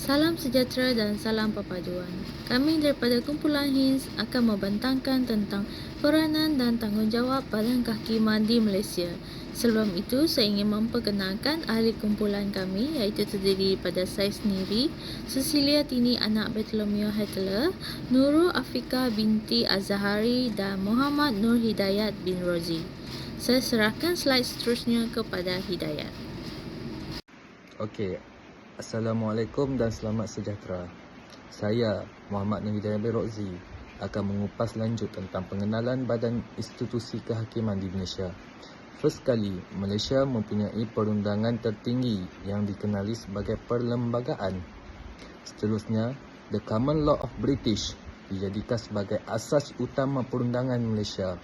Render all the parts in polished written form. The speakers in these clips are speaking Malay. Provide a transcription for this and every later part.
Salam sejahtera dan salam perpaduan. Kami daripada kumpulan HINS akan membentangkan tentang peranan dan tanggungjawab Badan Kehakiman di Malaysia. Sebelum itu, saya ingin memperkenalkan ahli kumpulan kami iaitu terdiri daripada saya sendiri, Cecilia Tini anak Bartolomeo Hitler, Nurul Afika binti Azhari dan Muhammad Nur Hidayat bin Rozi. Saya serahkan slide seterusnya kepada Hidayat. Okey, Assalamualaikum dan selamat sejahtera. Saya, Muhammad Nur Hidayat bin Rozi, akan mengupas lanjut tentang pengenalan Badan Institusi Kehakiman di Malaysia. First kali, Malaysia mempunyai perundangan tertinggi yang dikenali sebagai perlembagaan. Seterusnya, The Common Law of British dijadikan sebagai asas utama perundangan Malaysia.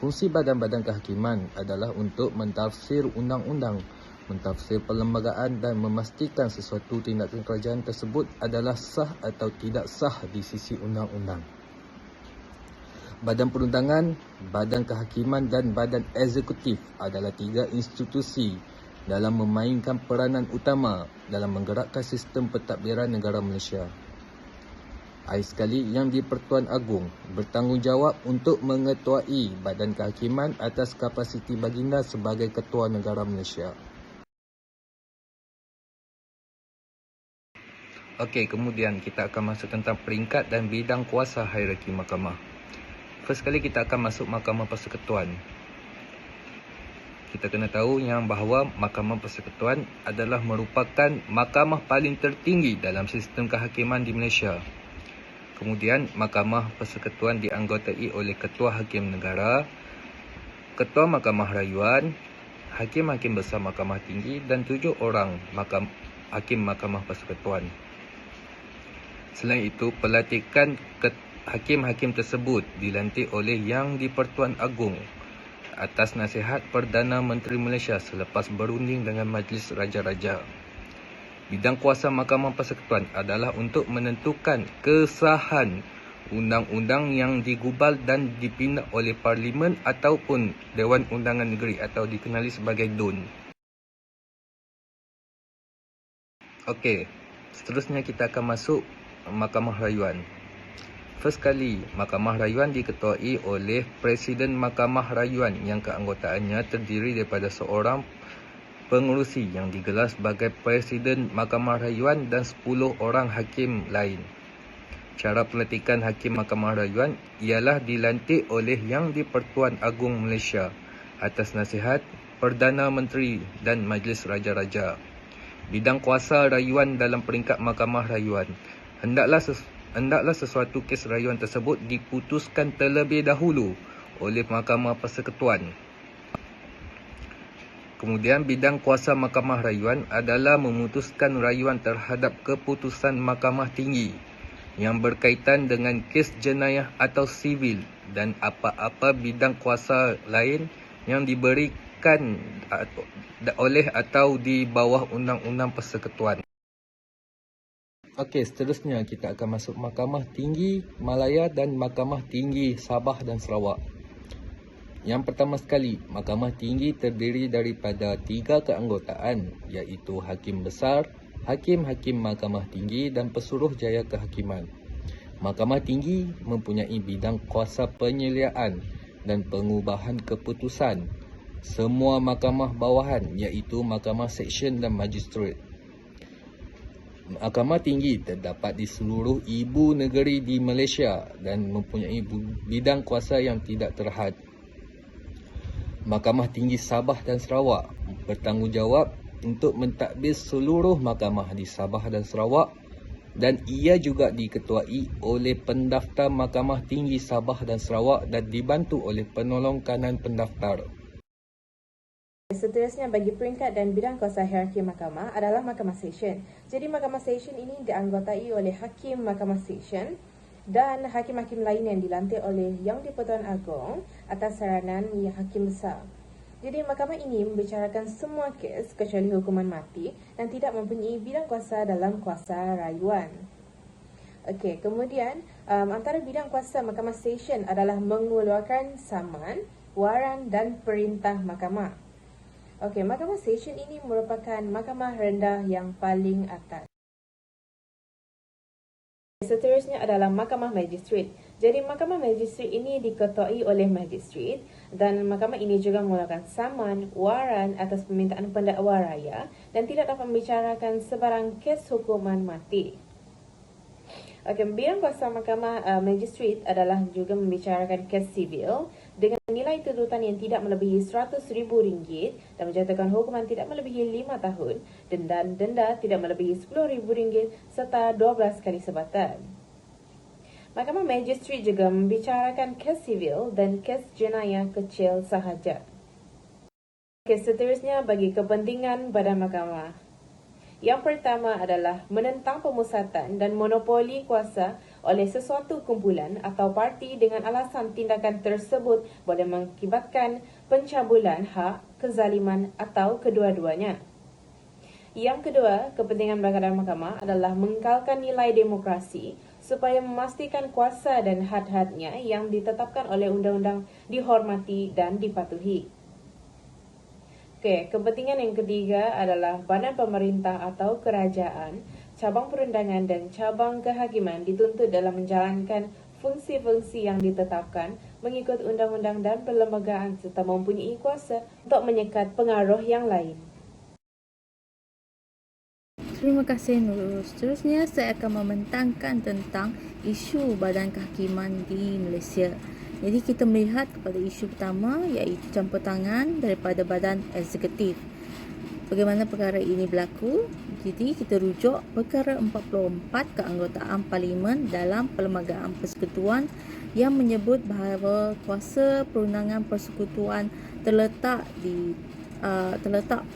Fungsi badan-badan kehakiman adalah untuk mentafsir undang-undang, mentafsir perlembagaan dan memastikan sesuatu tindakan kerajaan tersebut adalah sah atau tidak sah di sisi undang-undang. Badan perundangan, badan kehakiman dan badan eksekutif adalah tiga institusi dalam memainkan peranan utama dalam menggerakkan sistem pentadbiran negara Malaysia. Akhir sekali, Yang di-Pertuan Agong bertanggungjawab untuk mengetuai badan kehakiman atas kapasiti baginda sebagai ketua negara Malaysia. Okey, kemudian kita akan masuk tentang peringkat dan bidang kuasa hierarki mahkamah. First kali kita akan masuk Mahkamah Persekutuan. Kita kena tahu yang bahawa Mahkamah Persekutuan adalah merupakan mahkamah paling tertinggi dalam sistem kehakiman di Malaysia. Kemudian, Mahkamah Persekutuan dianggotai oleh Ketua Hakim Negara, Ketua Mahkamah Rayuan, Hakim-Hakim Besar Mahkamah Tinggi dan 7 orang Hakim Mahkamah Persekutuan. Selain itu, pelantikan hakim-hakim tersebut dilantik oleh Yang di-Pertuan Agong atas nasihat Perdana Menteri Malaysia selepas berunding dengan Majlis Raja-Raja. Bidang kuasa Mahkamah Persekutuan adalah untuk menentukan kesahan undang-undang yang digubal dan dipindah oleh Parlimen ataupun Dewan Undangan Negeri atau dikenali sebagai DUN. Okey, seterusnya kita akan masuk Mahkamah Rayuan. First kali, Mahkamah Rayuan diketuai oleh Presiden Mahkamah Rayuan yang keanggotaannya terdiri daripada seorang pengerusi yang digelar sebagai Presiden Mahkamah Rayuan dan 10 orang hakim lain. Cara pelantikan Hakim Mahkamah Rayuan ialah dilantik oleh Yang di-Pertuan Agong Malaysia atas nasihat Perdana Menteri dan Majlis Raja-Raja. Bidang kuasa rayuan dalam peringkat Mahkamah Rayuan. Hendaklah sesuatu kes rayuan tersebut diputuskan terlebih dahulu oleh Mahkamah Persekutuan. Kemudian, bidang kuasa Mahkamah Rayuan adalah memutuskan rayuan terhadap keputusan Mahkamah Tinggi yang berkaitan dengan kes jenayah atau sivil dan apa-apa bidang kuasa lain yang diberikan oleh atau di bawah Undang-Undang Persekutuan. Okey, seterusnya kita akan masuk Mahkamah Tinggi Malaya dan Mahkamah Tinggi Sabah dan Sarawak. Yang pertama sekali, Mahkamah Tinggi terdiri daripada 3 keanggotaan iaitu Hakim Besar, Hakim-Hakim Mahkamah Tinggi dan Pesuruhjaya Kehakiman. Mahkamah Tinggi mempunyai bidang kuasa penyeliaan dan pengubahan keputusan semua mahkamah bawahan iaitu Mahkamah Seksyen dan Magistrate. Mahkamah Tinggi terdapat di seluruh ibu negeri di Malaysia dan mempunyai bidang kuasa yang tidak terhad. Mahkamah Tinggi Sabah dan Sarawak bertanggungjawab untuk mentadbir seluruh mahkamah di Sabah dan Sarawak dan ia juga diketuai oleh pendaftar Mahkamah Tinggi Sabah dan Sarawak dan dibantu oleh penolong kanan pendaftar. Seterusnya, bagi peringkat dan bidang kuasa hierarki mahkamah adalah Mahkamah Seksyen. Jadi Mahkamah Seksyen ini dianggotai oleh Hakim Mahkamah Seksyen dan hakim-hakim lain yang dilantik oleh Yang di-Pertuan Agong atas saranan Hakim Besar. Jadi mahkamah ini membicarakan semua kes kecuali hukuman mati dan tidak mempunyai bidang kuasa dalam kuasa rayuan. Okey, kemudian antara bidang kuasa Mahkamah Seksyen adalah mengeluarkan saman, waran dan perintah mahkamah. Okey, Mahkamah Seksyen ini merupakan mahkamah rendah yang paling atas. Seterusnya adalah Mahkamah Magistrate. Jadi Mahkamah Magistrate ini diketuai oleh Magistrate dan mahkamah ini juga mengeluarkan saman, waran atas permintaan pendakwa raya dan tidak dapat membicarakan sebarang kes hukuman mati. Okey, bidang kuasa Mahkamah Magistrate adalah juga membicarakan kes sivil dengan nilai tuntutan yang tidak melebihi RM100,000 dan menjatuhkan hukuman tidak melebihi 5 tahun dan denda tidak melebihi RM10,000 serta 12 kali sebatan. Mahkamah Magistrate juga membicarakan kes sivil dan kes jenayah kecil sahaja. Kes seterusnya bagi kepentingan badan mahkamah. Yang pertama adalah menentang pemusatan dan monopoli kuasa oleh sesuatu kumpulan atau parti dengan alasan tindakan tersebut boleh mengakibatkan pencabulan hak, kezaliman atau kedua-duanya. Yang kedua, kepentingan badan mahkamah adalah mengekalkan nilai demokrasi supaya memastikan kuasa dan had-hadnya yang ditetapkan oleh undang-undang dihormati dan dipatuhi. Okey, kepentingan yang ketiga adalah badan pemerintah atau kerajaan, cabang perundangan dan cabang kehakiman dituntut dalam menjalankan fungsi-fungsi yang ditetapkan mengikut undang-undang dan perlembagaan serta mempunyai kuasa untuk menyekat pengaruh yang lain. Terima kasih Nurul. Seterusnya saya akan membentangkan tentang isu badan kehakiman di Malaysia. Jadi kita melihat kepada isu pertama iaitu campur tangan daripada badan eksekutif. Bagaimana perkara ini berlaku? Jadi kita rujuk perkara 44 keanggotaan Parlimen dalam Perlembagaan Persekutuan yang menyebut bahawa kuasa perundangan persekutuan terletak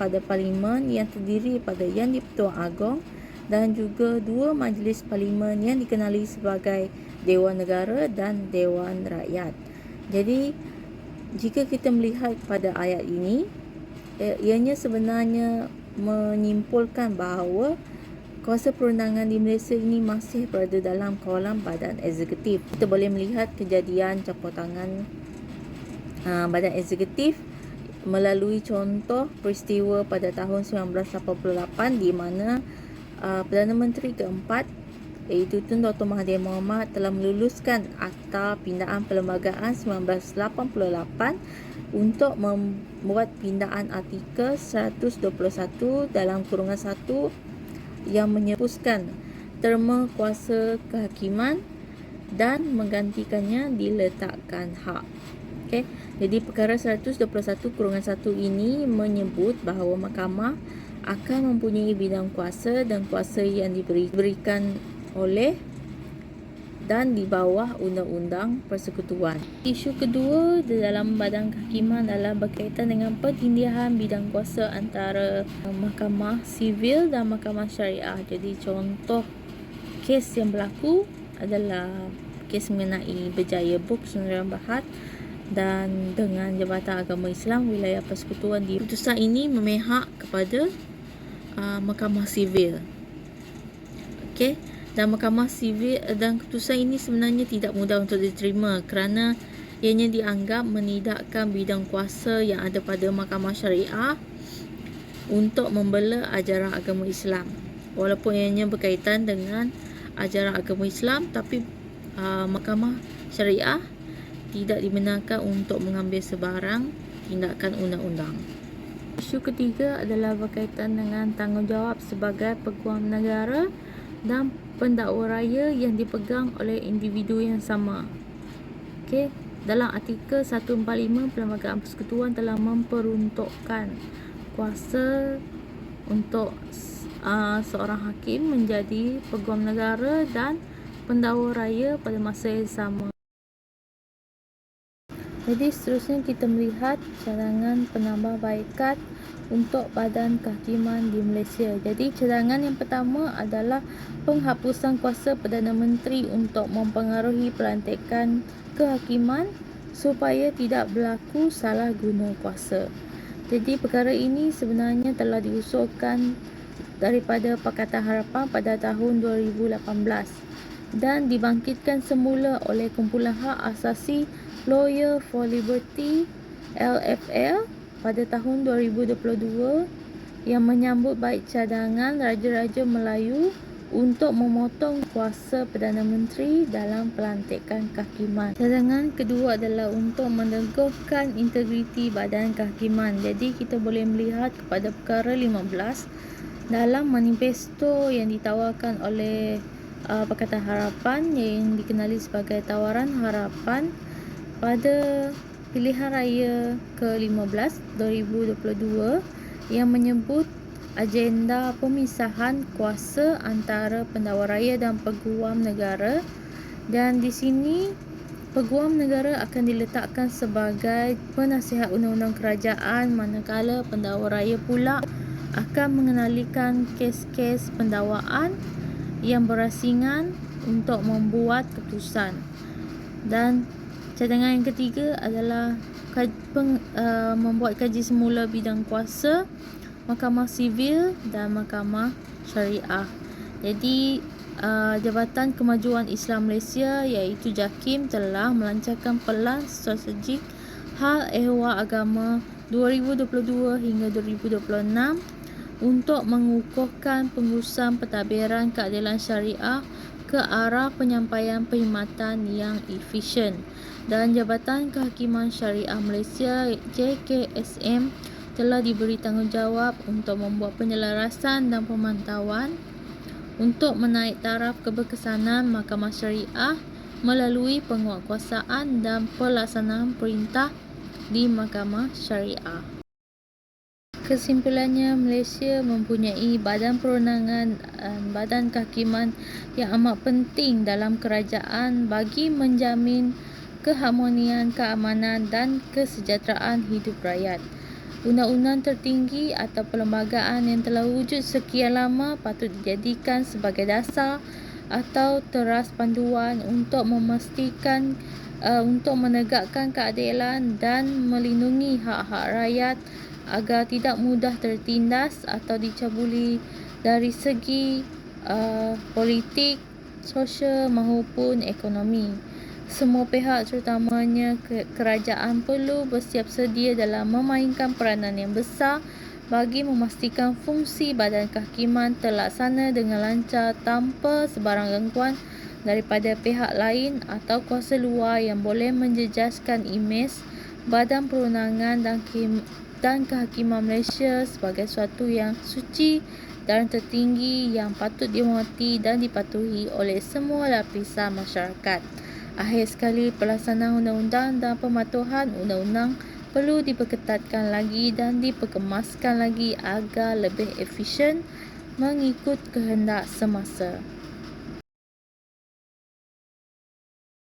pada Parlimen yang terdiri pada Yang di-Pertuan Agong dan juga dua majlis Parlimen yang dikenali sebagai Dewan Negara dan Dewan Rakyat. Jadi jika kita melihat pada ayat ini, ianya sebenarnya menyimpulkan bahawa kuasa perundangan di Malaysia ini masih berada dalam kawalan badan eksekutif. Kita boleh melihat kejadian campur tangan badan eksekutif melalui contoh peristiwa pada tahun 1988 di mana Perdana Menteri keempat iaitu Tun Dr. Mahathir Mohamad telah meluluskan Akta Pindaan Perlembagaan 1988 untuk membuat pindaan artikel 121 dalam kurungan 1 yang menyebutkan terma kuasa kehakiman dan menggantikannya diletakkan hak. Okay. Jadi perkara 121 kurungan 1 ini menyebut bahawa mahkamah akan mempunyai bidang kuasa dan kuasa yang diberikan oleh dan di bawah Undang-Undang Persekutuan. Isu kedua di dalam badan kehakiman adalah berkaitan dengan pertindihan bidang kuasa antara mahkamah sivil dan mahkamah syariah. Jadi contoh kes yang berlaku adalah kes mengenai Berjaya Book Sdn Bhd dan dengan Jabatan Agama Islam Wilayah Persekutuan. Di putusan ini memihak kepada mahkamah sivil. Okey. Dan mahkamah sivil dan keputusan ini sebenarnya tidak mudah untuk diterima kerana ianya dianggap menidakkan bidang kuasa yang ada pada mahkamah syariah untuk membela ajaran agama Islam. Walaupun ianya berkaitan dengan ajaran agama Islam, tapi mahkamah syariah tidak dibenarkan untuk mengambil sebarang tindakan undang-undang. Isu ketiga adalah berkaitan dengan tanggungjawab sebagai peguam negara dan pendakwa raya yang dipegang oleh individu yang sama. Okey, dalam artikel 145 Perlembagaan Persekutuan telah memperuntukkan kuasa untuk seorang hakim menjadi peguam negara dan pendakwa raya pada masa yang sama. Jadi seterusnya kita melihat cadangan penambahbaikan untuk badan kehakiman di Malaysia. Jadi cadangan yang pertama adalah penghapusan kuasa Perdana Menteri untuk mempengaruhi pelantikan kehakiman supaya tidak berlaku salah guna kuasa. Jadi perkara ini sebenarnya telah diusulkan daripada Pakatan Harapan pada tahun 2018 dan dibangkitkan semula oleh Kumpulan Hak Asasi Lawyer for Liberty LFL pada tahun 2022 yang menyambut baik cadangan Raja-Raja Melayu untuk memotong kuasa Perdana Menteri dalam pelantikan kehakiman. Cadangan kedua adalah untuk meneguhkan integriti badan kehakiman. Jadi kita boleh melihat kepada perkara 15 dalam manifesto yang ditawarkan oleh Pakatan Harapan yang dikenali sebagai Tawaran Harapan pada pilihan raya ke-15 2022 yang menyebut agenda pemisahan kuasa antara pendakwa raya dan peguam negara, dan di sini peguam negara akan diletakkan sebagai penasihat undang-undang kerajaan, manakala pendakwa raya pula akan mengenalikan kes-kes pendakwaan yang berasingan untuk membuat keputusan. Dan cadangan yang ketiga adalah membuat kaji semula bidang kuasa Mahkamah Sivil dan Mahkamah Syariah. Jadi Jabatan Kemajuan Islam Malaysia iaitu JAKIM telah melancarkan Pelan Strategik Hal Ehwal Agama 2022 hingga 2026 untuk mengukuhkan pengurusan pentadbiran keadilan syariah ke arah penyampaian perkhidmatan yang efisien. Dan Jabatan Kehakiman Syariah Malaysia JKSM telah diberi tanggungjawab untuk membuat penyelarasan dan pemantauan untuk menaik taraf keberkesanan Mahkamah Syariah melalui penguatkuasaan dan pelaksanaan perintah di Mahkamah Syariah. Kesimpulannya, Malaysia mempunyai badan perundangan dan badan kehakiman yang amat penting dalam kerajaan bagi menjamin keharmonian, keamanan dan kesejahteraan hidup rakyat. Undang-undang tertinggi atau perlembagaan yang telah wujud sekian lama patut dijadikan sebagai dasar atau teras panduan untuk memastikan untuk menegakkan keadilan dan melindungi hak-hak rakyat agar tidak mudah tertindas atau dicabuli dari segi politik, sosial maupun ekonomi. Semua pihak terutamanya kerajaan perlu bersiap sedia dalam memainkan peranan yang besar bagi memastikan fungsi badan kehakiman terlaksana dengan lancar tanpa sebarang gangguan daripada pihak lain atau kuasa luar yang boleh menjejaskan imej badan perundangan dan kehakiman Malaysia sebagai suatu yang suci dan tertinggi yang patut dihormati dan dipatuhi oleh semua lapisan masyarakat. Akhir sekali, pelaksanaan undang-undang dan pematuhan undang-undang perlu diperketatkan lagi dan diperkemaskan lagi agar lebih efisien mengikut kehendak semasa.